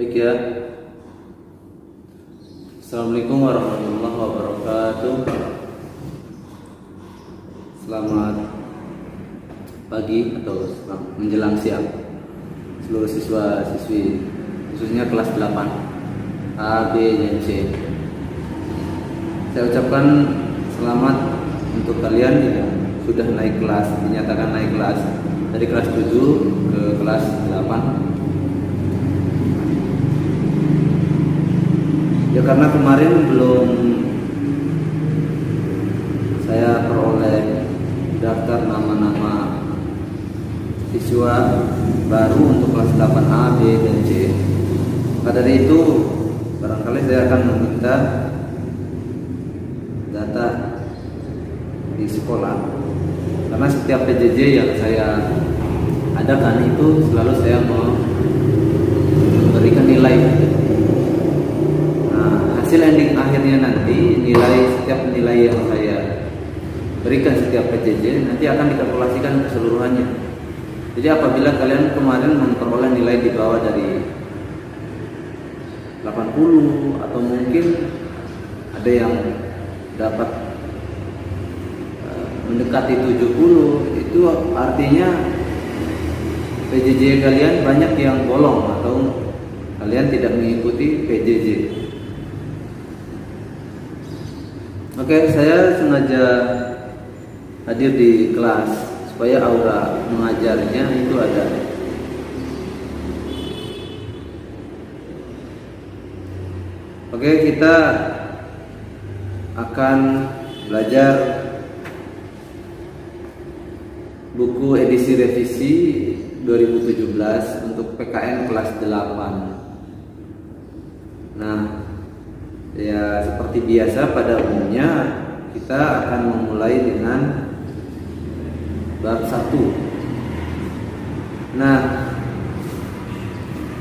Baik ya. Assalamualaikum warahmatullahi wabarakatuh. Selamat pagi atau menjelang siang seluruh siswa-siswi, khususnya kelas 8 A, B, dan C. Saya ucapkan selamat untuk kalian yang sudah naik kelas, dinyatakan naik kelas dari kelas 7 ke kelas 8. Ya, karena kemarin belum saya peroleh daftar nama-nama siswa baru untuk kelas 8A, B, dan C. Maka dari itu barangkali saya akan meminta data di sekolah, karena setiap PJJ yang saya adakan itu selalu saya memberikan nilai. Hasil ending akhirnya nanti setiap nilai yang saya berikan setiap PJJ nanti akan dikalkulasikan keseluruhannya. Jadi apabila kalian kemarin memperoleh nilai di bawah dari 80 atau mungkin ada yang dapat mendekati 70, itu artinya PJJ kalian banyak yang bolong atau kalian tidak mengikuti PJJ. Oke, saya sengaja hadir di kelas supaya aura mengajarnya itu ada. Oke, kita akan belajar buku edisi revisi 2017 untuk PKN kelas 8. Nah, ya, seperti biasa pada umumnya kita akan memulai dengan bab 1. Nah,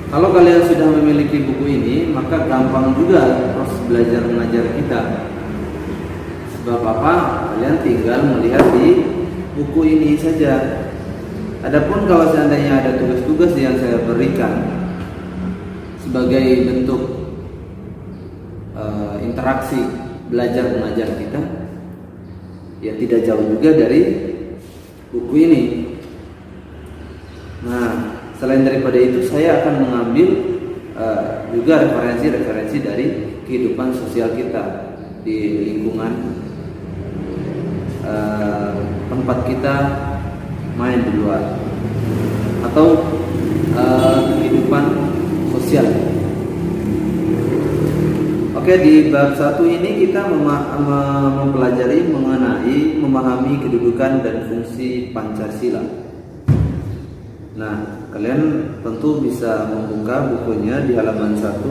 kalau kalian sudah memiliki buku ini, maka gampang juga proses belajar mengajar kita. Sebab apa? Kalian tinggal melihat di buku ini saja. Adapun kalau seandainya ada tugas-tugas yang saya berikan sebagai bentuk interaksi belajar mengajar kita, ya tidak jauh juga dari buku ini. Nah, selain daripada itu saya akan mengambil juga referensi-referensi dari kehidupan sosial kita di lingkungan tempat kita main di luar atau kehidupan sosial. Oke, di bab 1 ini kita mempelajari mengenai memahami kedudukan dan fungsi Pancasila. Nah, kalian tentu bisa membuka bukunya di halaman 1.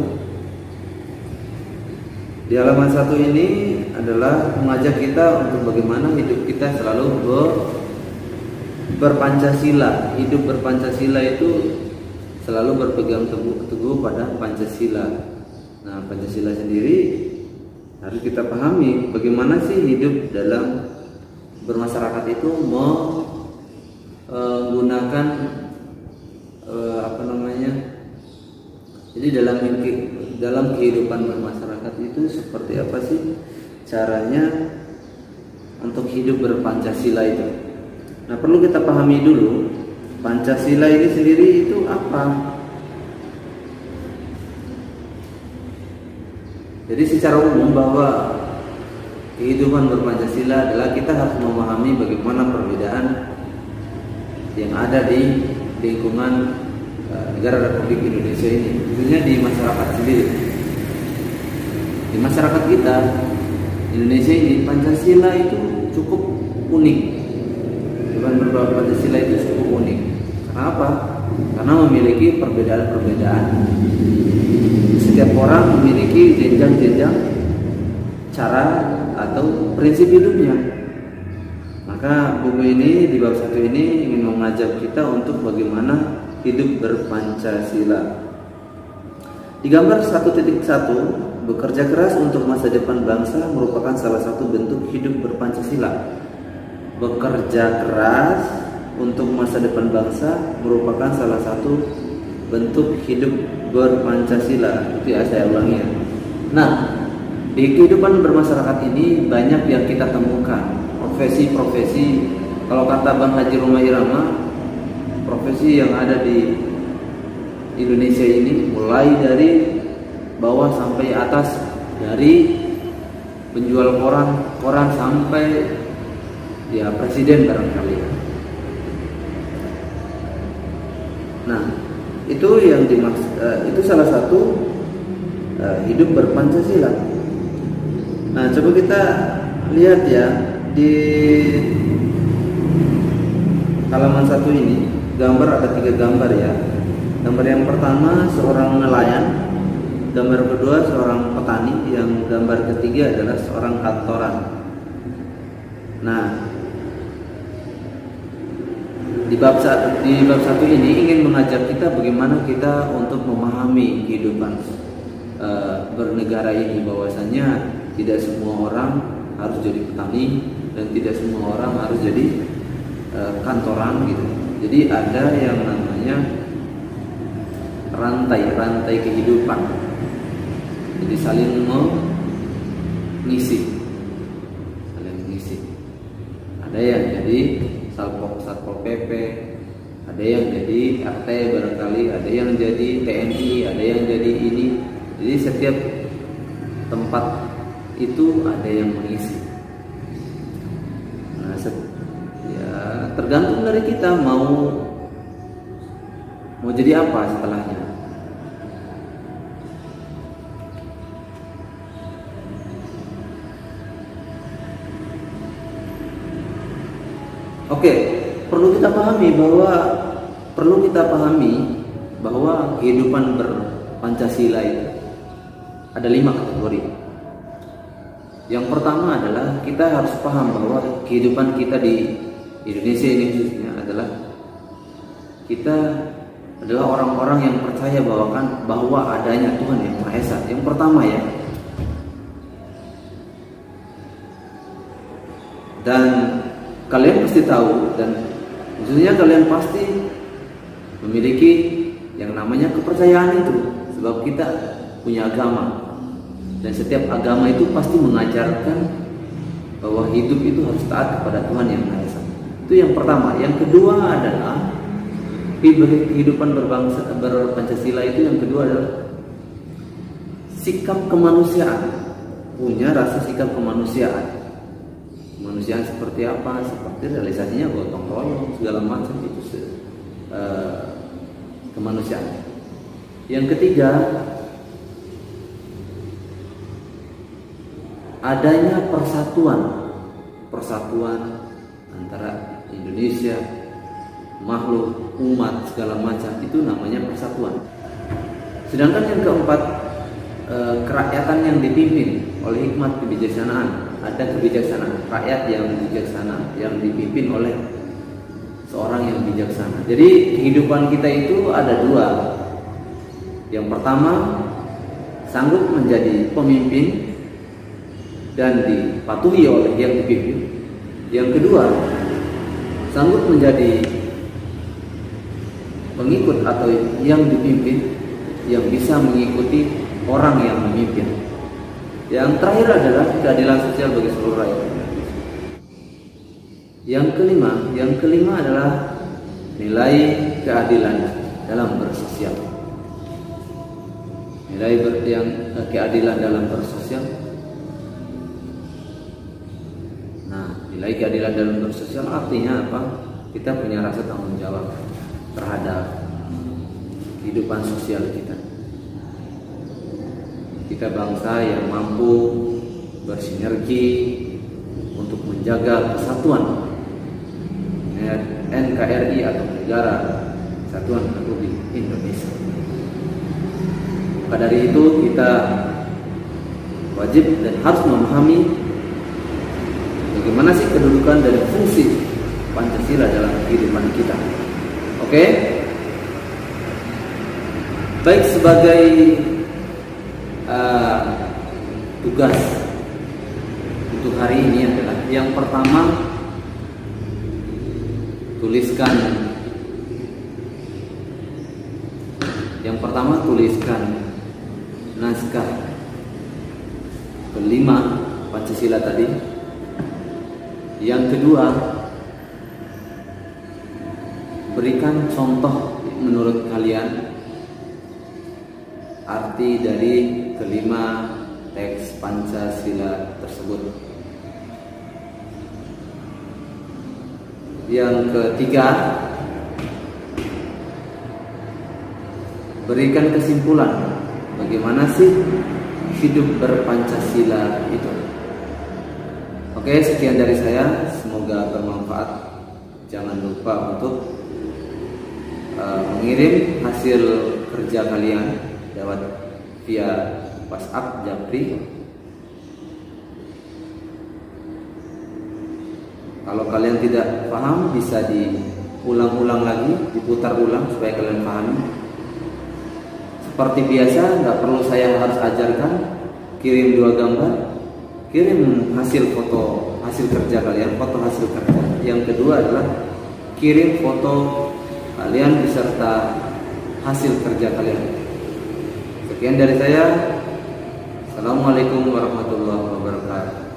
Di halaman 1 ini adalah mengajak kita untuk bagaimana hidup kita selalu berpancasila. Hidup berpancasila itu selalu berpegang teguh pada Pancasila. Nah, Pancasila sendiri harus kita pahami bagaimana sih hidup dalam bermasyarakat itu menggunakan jadi dalam kehidupan bermasyarakat itu seperti apa sih caranya untuk hidup berpancasila itu. Nah, perlu kita pahami dulu Pancasila ini sendiri itu apa. Jadi secara umum bahwa kehidupan berpancasila adalah kita harus memahami bagaimana perbedaan yang ada di lingkungan negara Republik Indonesia ini, tentunya di masyarakat sendiri. Di masyarakat kita Indonesia ini, Pancasila itu cukup unik. Pancasila itu cukup unik. Kenapa? Karena memiliki perbedaan-perbedaan. Setiap orang memiliki jenjang-jenjang cara atau prinsip hidupnya. Maka buku ini di bab 1 ini ingin mengajak kita untuk bagaimana hidup berpancasila. Di gambar 1.1, bekerja keras untuk masa depan bangsa merupakan salah satu bentuk hidup berpancasila. Bekerja keras untuk masa depan bangsa merupakan salah satu bentuk hidup berpancasila. Itu ya, saya ulangi ya. Nah, di kehidupan bermasyarakat ini banyak yang kita temukan profesi-profesi. Kalau kata Bang Haji Roma Irama, profesi yang ada di Indonesia ini mulai dari bawah sampai atas, dari penjual koran sampai ya presiden barangkali. Nah, itu yang dimaksud, itu salah satu hidup berpancasila. Nah, coba kita lihat ya di halaman 1 ini, gambar ada 3 gambar ya. Gambar yang pertama seorang nelayan, gambar kedua seorang petani, yang gambar ketiga adalah seorang kantoran. Nah, di bab 1 ini ingin mengajak kita bagaimana kita untuk memahami kehidupan bernegara ini, bahwasanya tidak semua orang harus jadi petani dan tidak semua orang harus jadi kantoran gitu. Jadi ada yang namanya rantai kehidupan. Jadi saling mengisi. Ada yang jadi satpol PP, ada yang jadi RT barangkali, ada yang jadi TNI, ada yang jadi ini. Jadi setiap tempat itu ada yang mengisi. Nah, ya tergantung dari kita mau jadi apa setelahnya. Oke, perlu kita pahami bahwa kehidupan berpancasila itu ada 5 kategori. Yang pertama adalah kita harus paham bahwa kehidupan kita di Indonesia ini khususnya adalah kita adalah orang-orang yang percaya bahwa adanya Tuhan yang Maha Esa. Yang pertama ya. Dan kalian pasti tahu, dan khususnya kalian pasti memiliki yang namanya kepercayaan itu, sebab kita punya agama. Dan setiap agama itu pasti mengajarkan bahwa hidup itu harus taat kepada Tuhan yang Maha Esa. Itu yang pertama. Yang kedua adalah kehidupan berpancasila itu, yang kedua adalah sikap kemanusiaan. Punya rasa sikap kemanusiaan. Kemanusiaan seperti apa? Seperti realisasinya gotong royong segala macam, itu kemanusiaan. Yang ketiga, adanya persatuan antara Indonesia, makhluk, umat segala macam, itu namanya persatuan. Sedangkan yang keempat, kerakyatan yang dipimpin oleh hikmat kebijaksanaan. Ada kebijaksanaan, rakyat yang bijaksana yang dipimpin oleh seorang yang bijaksana. Jadi kehidupan kita itu ada 2. Yang pertama, sanggup menjadi pemimpin dan dipatuhi oleh yang dipimpin. Yang kedua, sanggup menjadi pengikut atau yang dipimpin, yang bisa mengikuti orang yang memimpin. Yang terakhir adalah keadilan sosial bagi seluruh rakyat. Yang kelima adalah nilai keadilan dalam bersosial. Keadilan dalam bersosial. Nah, nilai keadilan dalam bersosial artinya apa? Kita punya rasa tanggung jawab terhadap kehidupan sosial kita. Kita bangsa yang mampu bersinergi untuk menjaga kesatuan NKRI atau Negara Kesatuan Republik Indonesia. Maka dari itu kita wajib dan harus memahami bagaimana sih kedudukan dan fungsi Pancasila dalam kehidupan kita. Oke? Baik, sebagai tugas untuk hari ini adalah yang pertama, tuliskan Yang pertama, tuliskan naskah kelima Pancasila tadi. Yang kedua, berikan contoh menurut kalian arti dari kelima teks Pancasila tersebut. Yang ketiga, berikan kesimpulan bagaimana sih hidup berpancasila itu. Oke, sekian dari saya, semoga bermanfaat. Jangan lupa untuk mengirim hasil kerja kalian lewat via WhatsApp Japri. Kalau kalian tidak paham, bisa diulang-ulang lagi, diputar ulang supaya kalian pahami. Seperti biasa, nggak perlu saya harus ajarkan. Kirim 2 gambar, kirim hasil foto hasil kerja kalian, foto hasil kerja. Yang kedua adalah kirim foto kalian beserta hasil kerja kalian. Sekian dari saya. Assalamualaikum warahmatullahi wabarakatuh.